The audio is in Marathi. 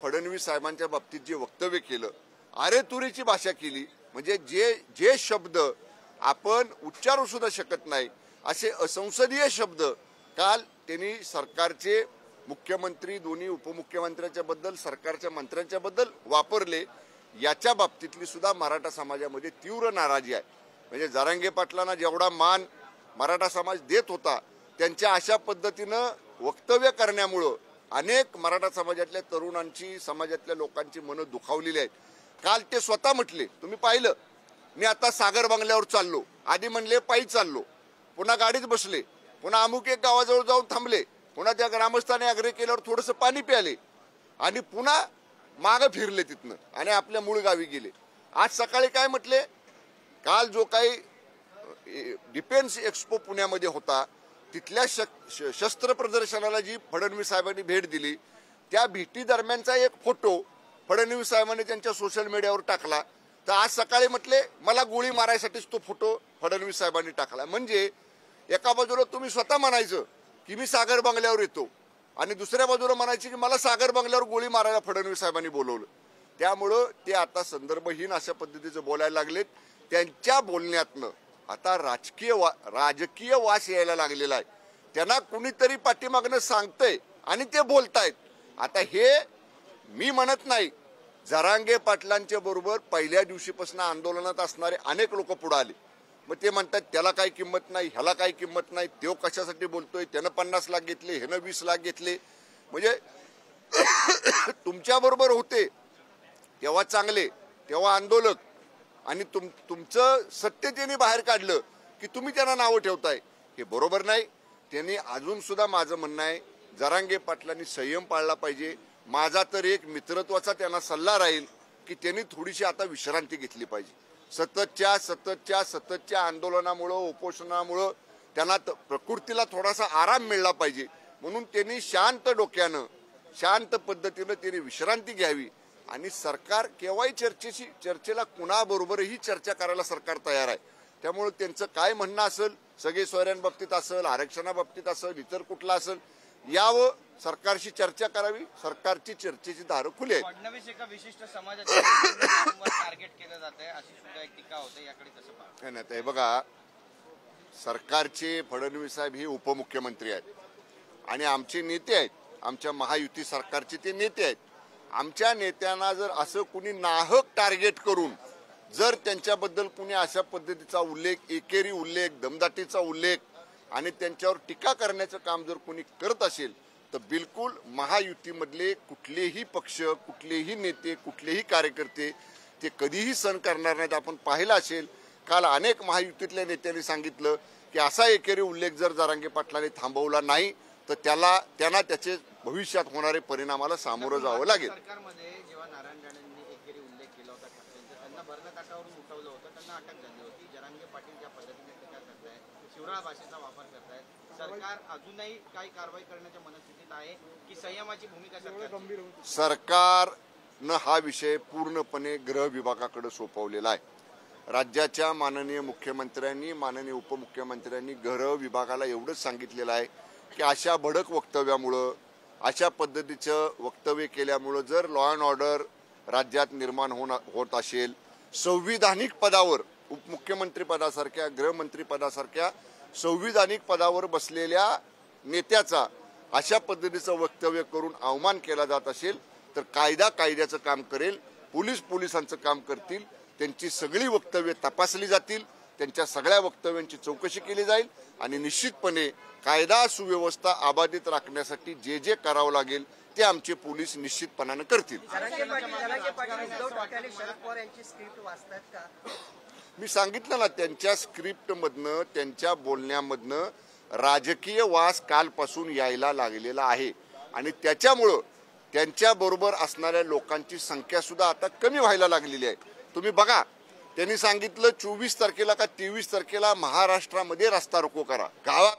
फडणवीस साहेबांच्या बाबतीत जे वक्तव्य केलं, अरेतुरीची भाषा केली, म्हणजे जे शब्द आपण उच्चारू सुद्धा शकत नाही असे असंसदीय शब्द काल त्यांनी सरकारचे मुख्यमंत्री, दोन्ही उपमुख्यमंत्र्यांच्या बद्दल, सरकारच्या मंत्र्यांच्या बद्दल वापरले। याच्या बाबतीतली सुद्धा मराठा समाजामध्ये तीव्र नाराजी आहे। म्हणजे जरांगे पाटलांना जेवढा मान मराठा समाज देत होता, त्यांच्या अशा पद्धतीनं वक्तव्य करण्यामुळे अनेक मराठा समाजातल्या तरुणांची, समाजातल्या लोकांची मनं दुखावलेली आहेत। काल ते स्वतः म्हटले, तुम्ही पाहिलं, मी आता सागर बंगल्यावर चाललो, आधी म्हणले पायी चाललो, पुन्हा गाडीत बसले, पुन्हा अमुक एक गावाजवळ जाऊन थांबले, पुन्हा त्या ग्रामस्थांनी आग्रह केल्यावर थोडंसं पाणी प्याले आणि पुन्हा मागं फिरले तिथनं आणि आपल्या मूळ गावी गेले। आज सकाळी काय म्हटले, काल जो काही डिफेन्स एक्सपो पुण्यामध्ये होता, तिथल्या शस्त्र प्रदर्शनाला जी फडणवीस साहेबांनी भेट दिली, त्या भेटी दरम्यानचा एक फोटो फडणवीस साहेबांनी त्यांच्या सोशल मीडियावर टाकला। तर आज सकाळी म्हटले मला गोळी मारायसाठीच तो फोटो फडणवीस साहेबांनी टाकला। म्हणजे एका बाजूला तुम्ही स्वतः म्हणायचं की मी सागर बंगल्यावर येतो आणि दुसऱ्या बाजूला म्हणायची की मला सागर बंगल्यावर गोळी मारायला फडणवीस साहेबांनी बोलवलं। त्यामुळं ते आता संदर्भहीन अशा पद्धतीचं बोलायला लागलेत। त्यांच्या बोलण्यातनं आता राजकीय वास यायला लागलेला आहे। त्यांना कुणीतरी पाठीमागनं सांगतंय आणि ते बोलतायत। आता हे मी म्हणत नाही, जरांगे पाटलांच्या बरोबर पहिल्या दिवशीपासून आंदोलनात असणारे अनेक लोक पुढे आले। मग ते म्हणतात त्याला काही किंमत नाही, ह्याला काही किंमत नाही, तो कशासाठी बोलतोय, त्यानं 50 लाख घेतले, ह्यानं 20 लाख घेतले। म्हणजे तुमच्या बरोबर होते तेव्हा चांगले, तेव्हा आंदोलक, आणि तुमचं सत्य त्यांनी बाहेर काढलं की तुम्ही त्यांना नावं ठेवताय, हे बरोबर नाही। त्यांनी अजून सुद्धा माझं म्हणणं आहे, जरांगे पाटलांनी संयम पाळला पाहिजे। माझा तर एक मित्रत्वाचा त्यांना सल्ला राहील की त्यांनी थोडीशी आता विश्रांती घेतली पाहिजे। सततच्या आंदोलनामुळं, उपोषणामुळं त्यांना प्रकृतीला थोडासा आराम मिळला पाहिजे। म्हणून त्यांनी शांत डोक्यानं, शांत पद्धतीनं त्यांनी विश्रांती घ्यावी। आणि सरकार केव्हाही चर्चेला कुणाबरोबरही चर्चा करायला सरकार तयार आहे। त्यामुळे त्यांचं काय म्हणणं असेल, सगळे सोयऱ्यांबाबतीत असेल, आरक्षणाबाबतीत असेल, इतर कुठला असेल, यावं सरकारशी चर्चा करावी। सरकारची चर्चेची दारं खुली आहेत। फडणवीस एका विशिष्ट समाजाच्या टार्गेट केलं जातंय अशी सुद्धा एक टीका होते, याकडे कसं पाहता? नाही, हे बघा, सरकारचे फडणवीस साहेब हे उपमुख्यमंत्री आहेत आणि आमचे नेते आहेत, आमच्या महायुती सरकारचे ते नेते आहेत। आमच्या नेत्यांना जर असं कुणी नाहक टार्गेट करून जर त्यांच्याबद्दल कुणी अशा पद्धतीचा उल्लेख, एकेरी उल्लेख, दमदाटीचा उल्लेख आणि त्यांच्यावर टीका करण्याचं काम जर कोणी करत असेल तर बिलकुल महायुतीमधले कुठलेही पक्ष, कुठलेही नेते, कुठलेही कार्यकर्ते ते कधीही सहन करणार नाहीत। आपण पाहिलं असेल, काल अनेक महायुतीतल्या नेत्यांनी सांगितलं की असा एकेरी उल्लेख जर जरांगे पाटलांनी थांबवला नाही तर त्यांना त्याचे भविष्यात होणारे परिणामाला सामोरं जावं लागेल। सरकारमध्ये जेव्हा नारायण राणेंनी एकेरी उल्लेख केला होता त्यांना भरणकाटावरून उठवलं होतं, त्यांना अटक झाली होती। जरांगे पाटील ज्या पद्धतीने टीका करतायत, शिवराळ भाषेचा वापर करतायत, सरकार अजूनही काही कारवाई करण्याच्या मनस्थितीत आहे की संयमाची भूमिका सरकार? सरकारनं हा विषय पूर्णपणे गृह विभागाकडे सोपवलेला आहे। राज्याच्या माननीय मुख्यमंत्र्यांनी, माननीय उपमुख्यमंत्र्यांनी गृह विभागाला एवढंच सांगितलेलं आहे की अशा भडक वक्तव्यामुळं, अशा पद्धतीचं वक्तव्य केल्यामुळं जर लॉ अँड ऑर्डर राज्यात निर्माण होत असेल, संविधानिक पदावर, उपमुख्यमंत्री पदासारख्या, गृहमंत्री पदासारख्या संविधानिक पदावर बसलेल्या नेत्याचा अशा पद्धतीचं वक्तव्य करून अवमान केला जात असेल तर कायद्याचं काम करेल, पोलिसांचं काम करतील, त्यांची सगळी वक्तव्य तपासली जातील, त्यांच्या सगळ्या वक्तव्यांची चौकशी केली जाईल आणि निश्चितपणे कायदा सुव्यवस्था अबाधित राखण्यासाठी जे करावं लागेल ते आमचे पोलीस निश्चितपणाने करतील। मी सांगितलं ना, त्यांच्या स्क्रिप्टमधनं, त्यांच्या बोलण्यामधनं राजकीय वास कालपासून यायला लागलेला आहे आणि त्याच्यामुळं त्यांच्याबरोबर असणाऱ्या लोकांची संख्या सुद्धा आता कमी व्हायला लागलेली आहे। तुम्ही बघा, त्यांनी सांगितलं 24 तारखेला का 23 तारखेला महाराष्ट्रामध्ये रस्ता रोको करा गावात।